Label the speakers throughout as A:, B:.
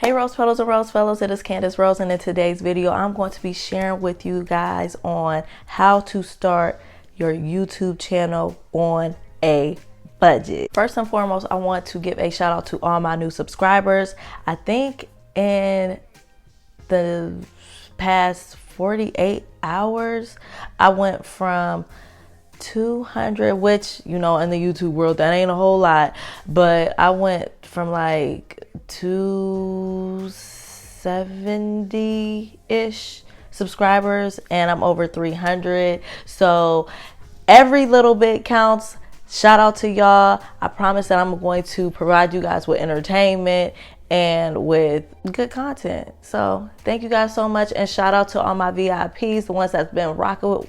A: Hey Rose Fellows and Rose Fellows, it is Candace Rose, and in today's video I'm going to be sharing with you guys on how to start your YouTube channel on a budget. First and foremost, I want to give a shout out to all my new subscribers. I think in the past 48 hours I went from 200, which, you know, in the YouTube world that ain't a whole lot, but I went from like 270-ish subscribers and I'm over 300. So every little bit counts. Shout out to y'all. I promise that I'm going to provide you guys with entertainment and with good content. So thank you guys so much, and shout out to all my VIPs, the ones that's been rocking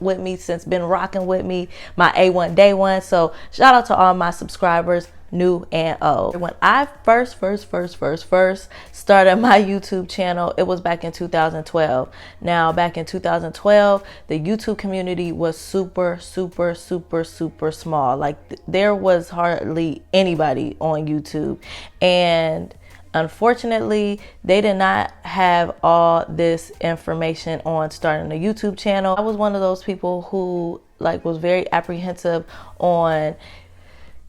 A: with me my A1 day one. So shout out to all my subscribers, new and old. When I first started my YouTube channel, it was back in 2012. Now back in 2012, the YouTube community was super small. Like there was hardly anybody on YouTube, and unfortunately, they did not have all this information on starting a YouTube channel. I was one of those people who was very apprehensive on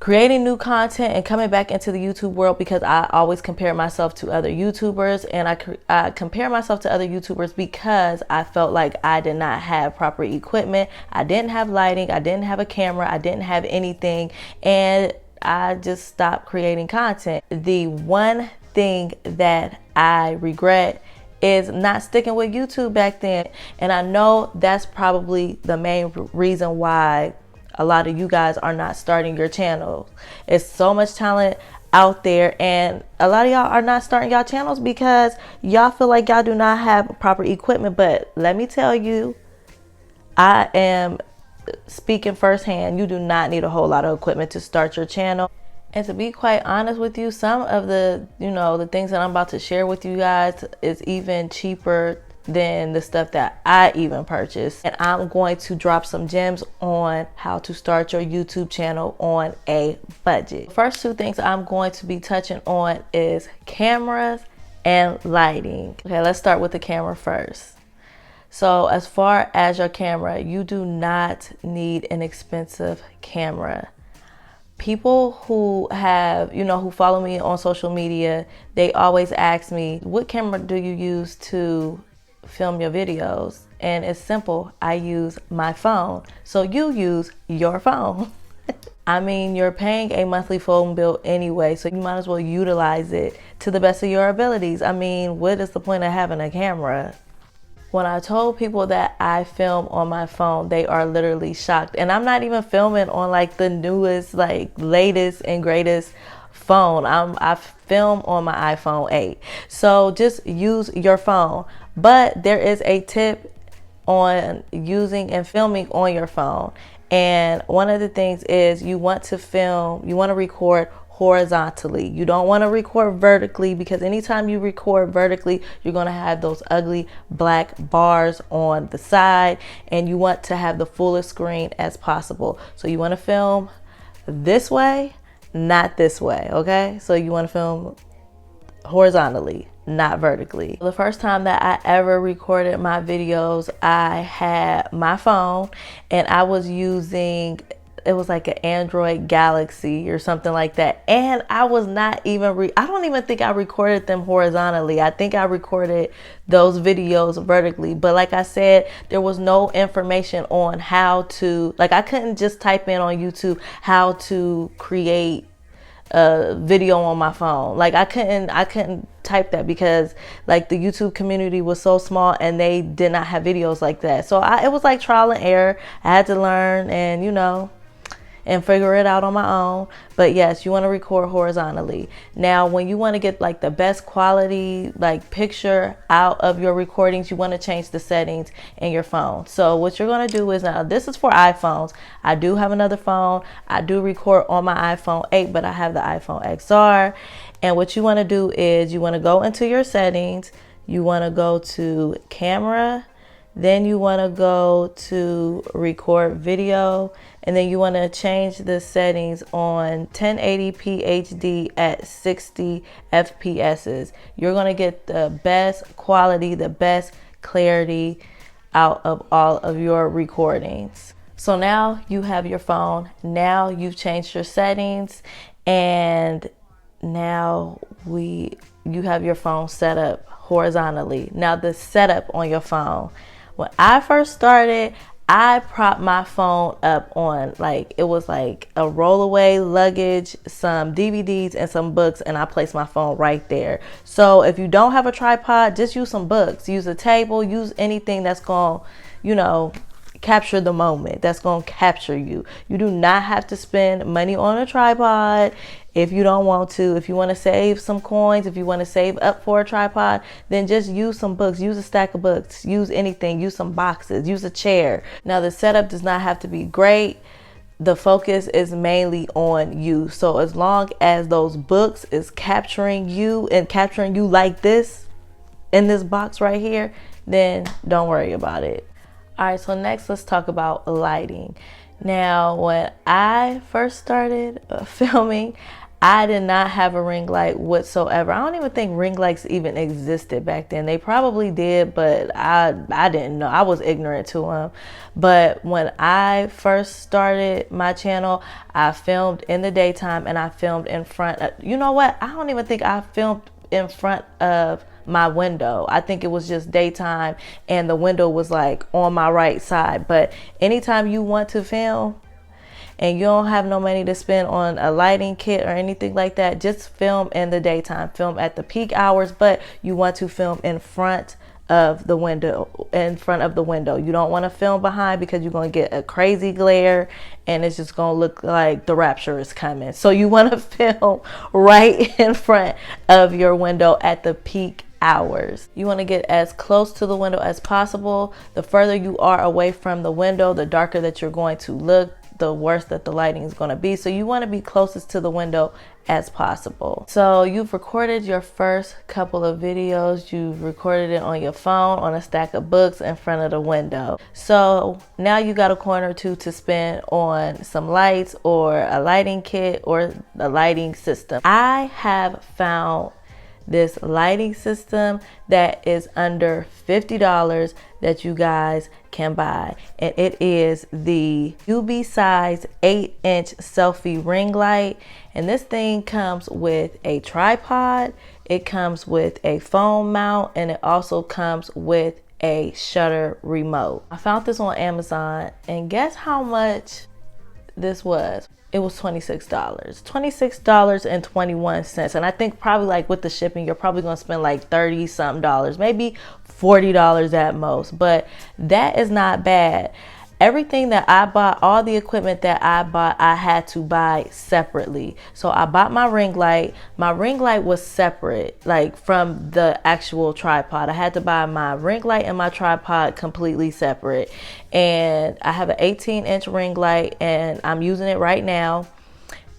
A: creating new content and coming back into the YouTube world, because I always compare myself to other YouTubers, and I compare myself to other YouTubers because I felt like I did not have proper equipment. I didn't have lighting, I didn't have a camera, I didn't have anything, and I just stopped creating content. The one thing that I regret is not sticking with YouTube back then, and I know that's probably the main reason why a lot of you guys are not starting your channels. It's so much talent out there, and a lot of y'all are not starting y'all channels because y'all feel like y'all do not have proper equipment. But let me tell you, I am speaking firsthand, you do not need a whole lot of equipment to start your channel. And to be quite honest with you, some of the things that I'm about to share with you guys is even cheaper than the stuff that I even purchased. And I'm going to drop some gems on how to start your YouTube channel on a budget. First two things I'm going to be touching on is cameras and lighting. Okay, let's start with the camera first. So as far as your camera, you do not need an expensive camera. People who have, who follow me on social media, they always ask me, what camera do you use to film your videos? And it's simple, I use my phone. So you use your phone. I mean, you're paying a monthly phone bill anyway, so you might as well utilize it to the best of your abilities. I mean, what is the point of having a camera? When I told people that I film on my phone, they are literally shocked. And I'm not even filming on the newest, latest and greatest phone. I film on my iPhone 8. So just use your phone. But there is a tip on using and filming on your phone. And one of the things is you want to record horizontally. You don't want to record vertically, because anytime you record vertically, you're going to have those ugly black bars on the side, and you want to have the fullest screen as possible. So you want to film this way, not this way, okay? So you want to film horizontally, not vertically. The first time that I ever recorded my videos, I had my phone and I was using, it was like an Android Galaxy or something like that. And I was not even, I don't even think I recorded them horizontally. I think I recorded those videos vertically. But like I said, there was no information on how to, I couldn't just type in on YouTube how to create a video on my phone. I couldn't type that because the YouTube community was so small and they did not have videos like that. So it was like trial and error. I had to learn and and figure it out on my own. But yes, you want to record horizontally. Now, when you want to get the best quality picture out of your recordings, you want to change the settings in your phone. So what you're going to do is, now this is for iPhones. I do have another phone. I do record on my iPhone 8, but I have the iPhone XR. And what you want to do is you want to go into your settings. You want to go to camera. Then you want to go to record video. And then you want to change the settings on 1080p HD at 60 FPS. You're going to get the best quality, the best clarity out of all of your recordings. So now you have your phone, now you've changed your settings, and now you have your phone set up horizontally. Now the setup on your phone. When I first started, I propped my phone up on it was like a rollaway luggage, some DVDs and some books, and I placed my phone right there. So if you don't have a tripod, just use some books, use a table, use anything that's going to, capture the moment, that's going to capture you. You do not have to spend money on a tripod if you don't want to. If you want to save some coins, if you want to save up for a tripod, then just use some books, use a stack of books, use anything, use some boxes, use a chair. Now the setup does not have to be great. The focus is mainly on you. So as long as those books is capturing you and capturing you like this in this box right here, then don't worry about it. All right, so next let's talk about lighting. Now, when I first started filming, I did not have a ring light whatsoever. I don't even think ring lights even existed back then. They probably did, but I didn't know. I was ignorant to them. But when I first started my channel, I filmed in the daytime and I filmed in front of, you know what? I don't even think I filmed in front of my window. I think it was just daytime and the window was like on my right side. But anytime you want to film and you don't have no money to spend on a lighting kit or anything like that, just film in the daytime, film at the peak hours, but you want to film in front of the window, You don't want to film behind because you're going to get a crazy glare and it's just going to look like the rapture is coming. So you want to film right in front of your window at the peak hours. You want to get as close to the window as possible. The further you are away from the window, the darker that you're going to look, the worse that the lighting is going to be. So you want to be closest to the window as possible. So you've recorded your first couple of videos. You've recorded it on your phone, on a stack of books in front of the window. So now you got a coin or two to spend on some lights or a lighting kit or a lighting system. I have found this lighting system that is under $50 that you guys can buy, and it is the UB size 8-inch selfie ring light. And this thing comes with a tripod, it comes with a phone mount, and it also comes with a shutter remote. I found this on Amazon, and guess how much this was? It was $26. $26.21. And I think probably like with the shipping, you're probably going to spend like 30 something dollars, maybe $40 at most. But that is not bad. Everything that I bought, all the equipment that I bought, I had to buy separately. So I bought my ring light. My ring light was separate, like from the actual tripod. I had to buy my ring light and my tripod completely separate. And I have an 18-inch ring light and I'm using it right now.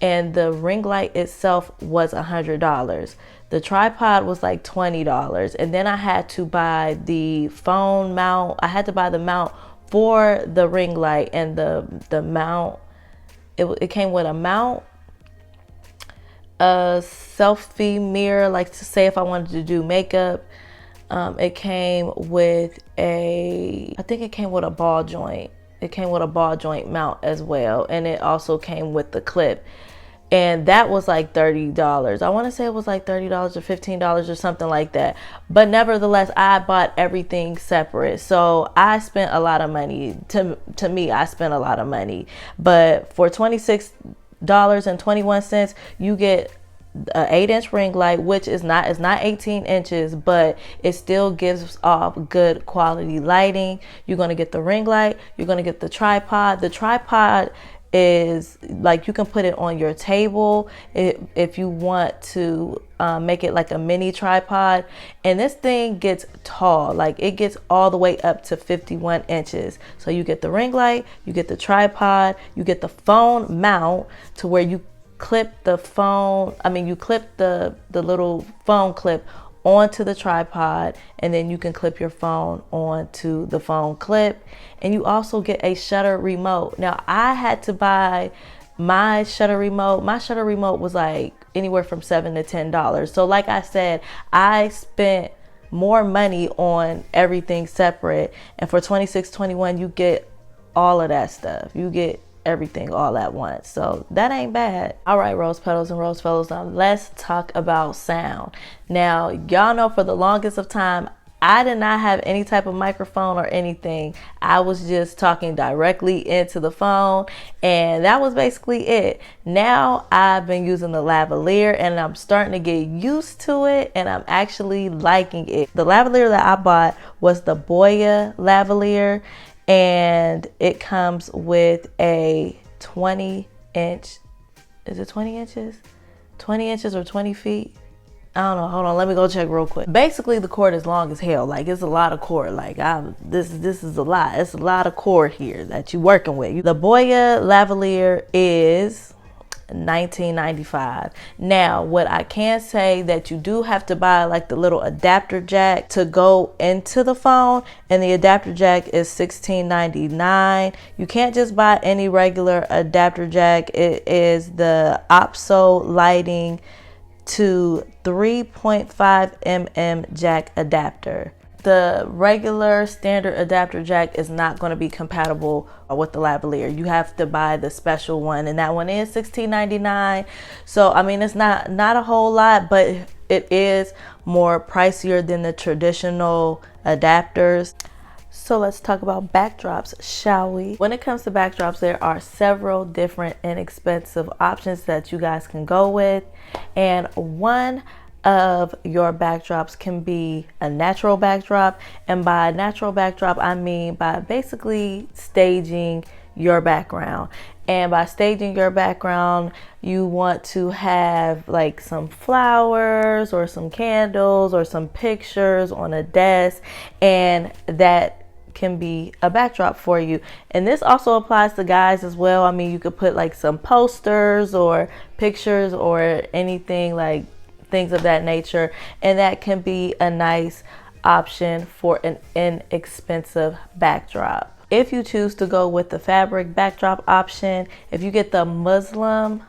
A: And the ring light itself was $100. The tripod was like $20. And then I had to buy the phone mount. I had to buy the mount for the ring light, and the mount, it came with a mount, a selfie mirror, like to say if I wanted to do makeup. It came with I think it came with a ball joint. It came with a ball joint mount as well, and it also came with the clip. And that was like $30. I want to say it was like $30 or $15 or something like that. But nevertheless, I bought everything separate. So I spent a lot of money. To me, I spent a lot of money. But for $26.21, you get an 8-inch ring light, which is not 18 inches, but it still gives off good quality lighting. You're going to get the ring light. You're going to get the tripod. The tripod is like, you can put it on your table if you want to make it like a mini tripod. And this thing gets tall, like it gets all the way up to 51 inches. So you get the ring light, you get the tripod, you get the phone mount to where you clip the phone, you clip the little phone clip onto the tripod, and then you can clip your phone onto the phone clip. And you also get a shutter remote. Now I had to buy my shutter remote. My shutter remote was like anywhere from $7 to $10. So like I said, I spent more money on everything separate, and for $26.21 you get all of that stuff. You get everything all at once, so that ain't bad. All right, rose petals and rose fellows, now let's talk about sound. Now y'all know for the longest of time I did not have any type of microphone or anything. I was just talking directly into the phone, and that was basically it. Now I've been using the lavalier, and I'm starting to get used to it, and I'm actually liking it. The lavalier that I bought was the Boya lavalier, and it comes with a 20-inch, is it 20 inches? 20 inches or 20 feet? I don't know. Hold on. Let me go check real quick. Basically, the cord is long as hell. Like, it's a lot of cord. Like, this is a lot. It's a lot of cord here that you're working with. The Boya lavalier is $19.95. Now, what I can say that you do have to buy like the little adapter jack to go into the phone, and the adapter jack is $16.99. You can't just buy any regular adapter jack. It is the OPSO lighting to 3.5 mm jack adapter. The regular standard adapter jack is not going to be compatible with the lavalier. You have to buy the special one, and that one is $16.99. So I mean, it's not a whole lot, but it is more pricier than the traditional adapters. So let's talk about backdrops, shall we? When it comes to backdrops, there are several different inexpensive options that you guys can go with. And one of your backdrops can be a natural backdrop. And by natural backdrop, I mean by basically staging your background. And by staging your background, you want to have like some flowers or some candles or some pictures on a desk, and that can be a backdrop for you. And this also applies to guys as well. I mean, you could put like some posters or pictures or anything, like things of that nature, and that can be a nice option for an inexpensive backdrop. If you choose to go with the fabric backdrop option, if you get the Muslim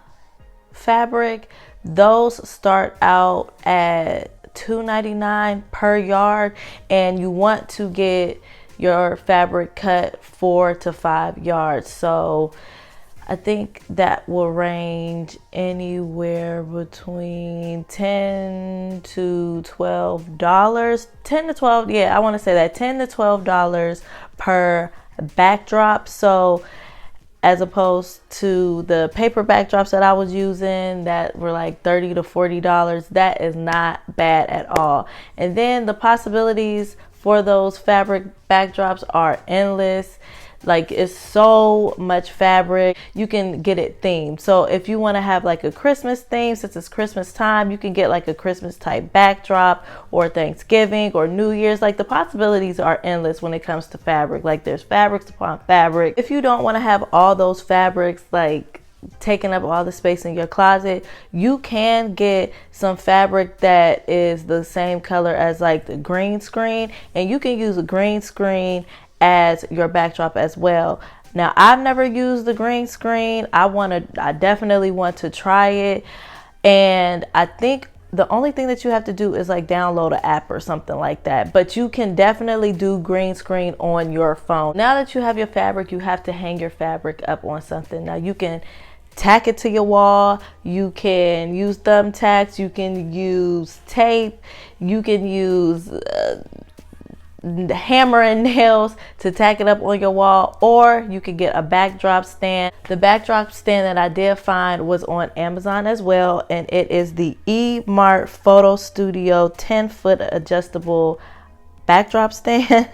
A: fabric, those start out at $2.99 per yard, and you want to get your fabric cut 4 to 5 yards. So I think that will range anywhere between $10 to $12. 10 to 12, yeah, I want to say that $10 to $12 per backdrop. So as opposed to the paper backdrops that I was using that were like $30 to $40, that is not bad at all. And then the possibilities for those fabric backdrops are endless. Like, it's so much fabric. You can get it themed. So if you want to have like a Christmas theme, since it's Christmas time, you can get like a Christmas type backdrop, or Thanksgiving or New Year's. Like, the possibilities are endless when it comes to fabric. Like, there's fabrics upon fabric. If you don't want to have all those fabrics like taking up all the space in your closet, you can get some fabric that is the same color as like the green screen, and you can use a green screen as your backdrop as well. Now, I've never used the green screen. I definitely want to try it, and I think the only thing that you have to do is like download an app or something like that. But you can definitely do green screen on your phone. Now that you have your fabric, you have to hang your fabric up on something. Now, you can tack it to your wall. You can use thumbtacks. You can use tape. You can use hammer and nails to tack it up on your wall, or you could get a backdrop stand. The backdrop stand that I did find was on Amazon as well, and it is the eMart Photo Studio 10-foot adjustable backdrop stand.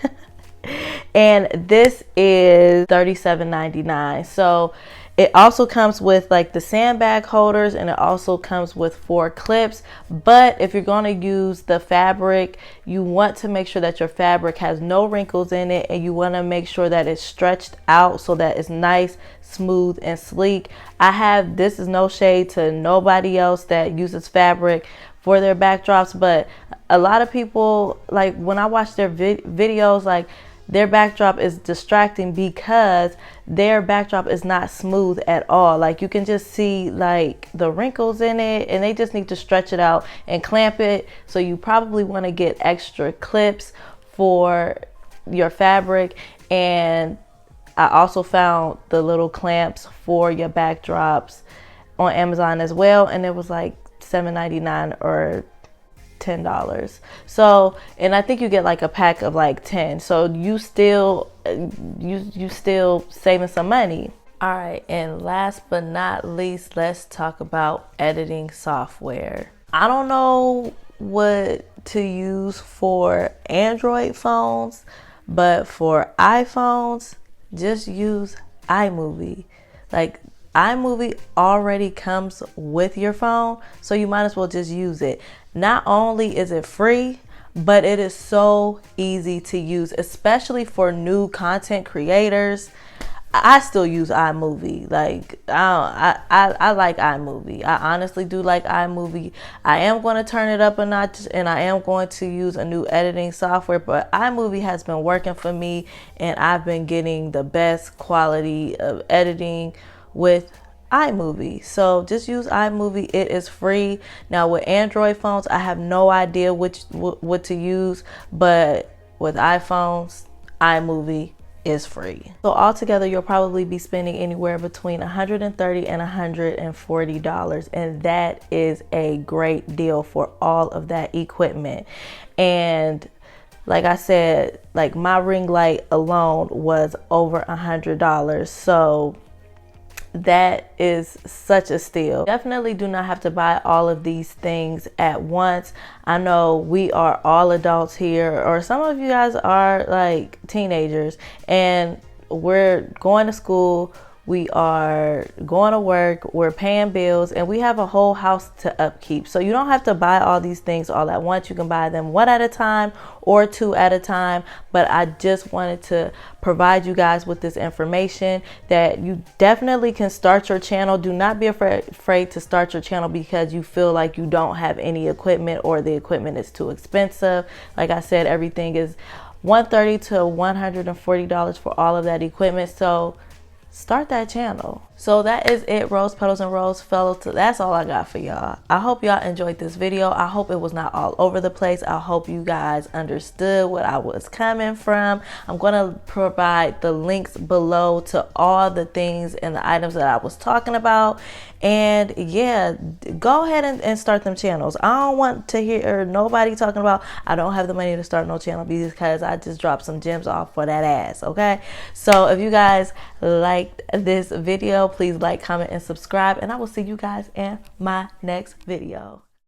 A: And this is $37.99. So it also comes with like the sandbag holders, and it also comes with 4 clips. But if you're going to use the fabric, you want to make sure that your fabric has no wrinkles in it, and you want to make sure that it's stretched out so that it's nice, smooth, and sleek. This is no shade to nobody else that uses fabric, for their backdrops, but a lot of people, like when I watch their videos, like their backdrop is distracting because their backdrop is not smooth at all. Like you can just see like the wrinkles in it, and they just need to stretch it out and clamp it. So you probably want to get extra clips for your fabric. And I also found the little clamps for your backdrops on Amazon as well, and it was like $7.99 or $10. So, and I think you get like a pack of like 10, so you still saving some money. All right, and last but not least, let's talk about editing software. I don't know what to use for Android phones, but for iPhones, just use iMovie. Like iMovie already comes with your phone, so you might as well just use it. Not only is it free, but it is so easy to use, especially for new content creators. I still use iMovie. Like I like iMovie. I honestly do like iMovie. I am going to turn it up a notch, and I am going to use a new editing software, but iMovie has been working for me, and I've been getting the best quality of editing with iMovie. So just use iMovie. It is free. Now with Android phones, I have no idea what to use, but with iPhones, iMovie is free. So altogether, you'll probably be spending anywhere between $130 and $140, and that is a great deal for all of that equipment. And like I said, like my ring light alone was over $100, so that is such a steal. Definitely do not have to buy all of these things at once. I know we are all adults here, or some of you guys are like teenagers, and we're going to school, we are going to work, we're paying bills, and we have a whole house to upkeep. So you don't have to buy all these things all at once. You can buy them one at a time or two at a time. But I just wanted to provide you guys with this information that you definitely can start your channel. Do not be afraid to start your channel because you feel like you don't have any equipment or the equipment is too expensive. Like I said, everything is $130 to $140 for all of that equipment. So start that channel. So that is it, rose petals and rose fellows. That's all I got for y'all. I hope y'all enjoyed this video. I hope it was not all over the place. I hope you guys understood what I was coming from. I'm going to provide the links below to all the things and the items that I was talking about. And yeah, go ahead and start them channels. I don't want to hear nobody talking about I don't have the money to start no channel because I just dropped some gems off for that ass. Okay, so if you guys liked this video, please like, comment, and subscribe, and I will see you guys in my next video.